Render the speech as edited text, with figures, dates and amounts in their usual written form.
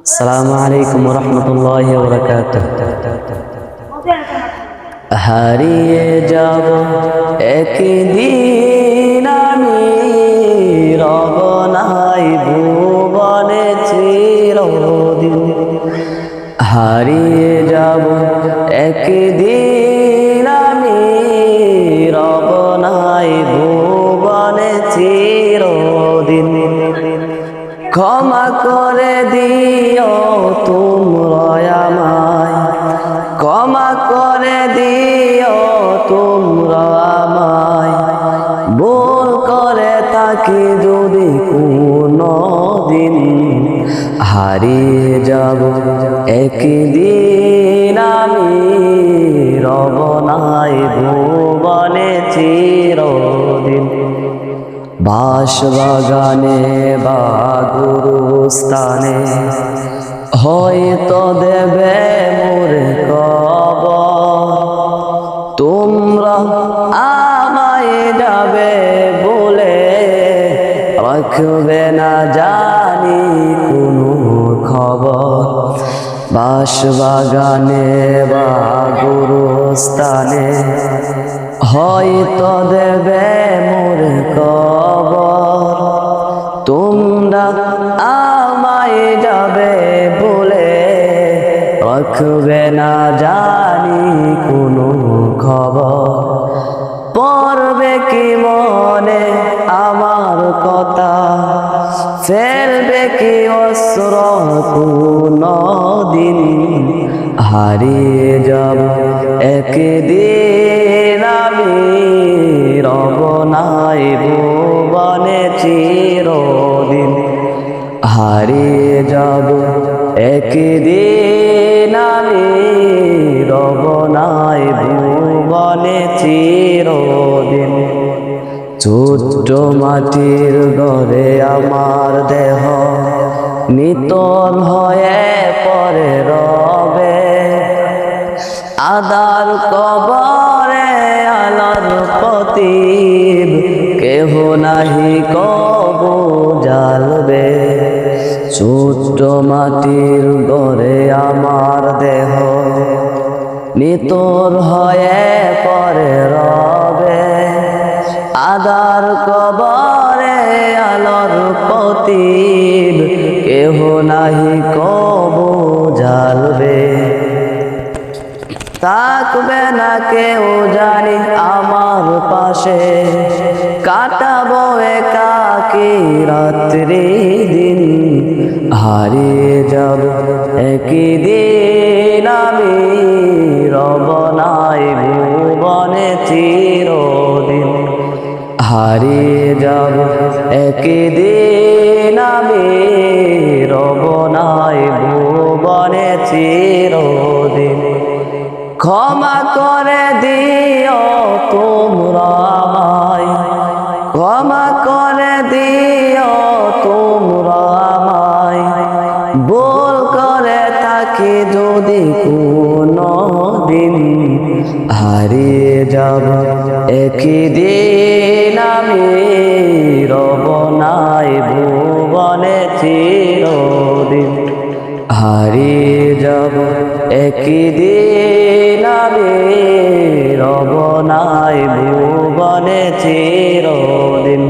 আসসালামু আলাইকুম ওয়া রাহমাতুল্লাহি ওয়া বারাকাতুহু। হারিয়ে যাব একদিন আমি, রব নাই ভুবনে চিরদিন। হারিয়ে যাব একদিন আমি, রব নাই ভুবনে চিরদিন। ক্ষমা করে দিও তোমরা আমায়, ক্ষমা করে দিও তোমরা আমায়। ভুল করে থাকি যদি কোনো দিন, হারিয়ে যাব একদিন আমি, রব নাই ভুবনে চিরদিন। বাঁশবাগানে বা গুরুস্থানে হয়তো দেবে মোরে কবর। তোমরা আমায় যাবে বলে রাখবে না জানি কোনো খবর। বাঁশবাগানে বা গুরুস্থানে হয়তো দেবে মোরে কবর। তোমরা আমায় যাবে বলে রাখবে না জানি কোনো খবর। পড়বে কি মনে আমার কথা, ফেলবে কি অস্ত্র কোনো দিন। হারিয়ে যাব একদিন আমি, রব নাই ভুবনে চিরদিন। হারিয়ে যাব একদিন আমি, রব নাই ভুবনে চিরদিন। ছোট্ট মাটির ঘরে আমার দেহ নিতর হয়ে পরে রবে। আদার কবরে আলোর প্রদীপ কেহ নাহি কবু জ্বালবে। ছোট্ট মাটির ঘরে আমার দেহ নিতর হয়ে পরে রবে। আদার কবরে আলোর প্রদীপ কেহ নাহি কবু জ্বালবে। থাকবে না কেউ জানি আমার পাশে, কাটাবো একাকী রাত্রি দিন। হারিয়ে যাব একদিন আমি, রব নাই ভুবনে চিরদিন। হারিয়ে যাব একদিন আমি, রব নাই ভুবনে চিরদিন। ক্ষমা করে দিও তোমরা আমায়, ক্ষমা করে দিও তোমরা আমায়। ভুল করে থাকি যদি কোনো দিন, হারিয়ে যাব একদিন আমি, রব নাই ভুবনে চিরদিন। হারিয়ে যাব একদিন আমি, রব নাই ভুবনে চিরদিন।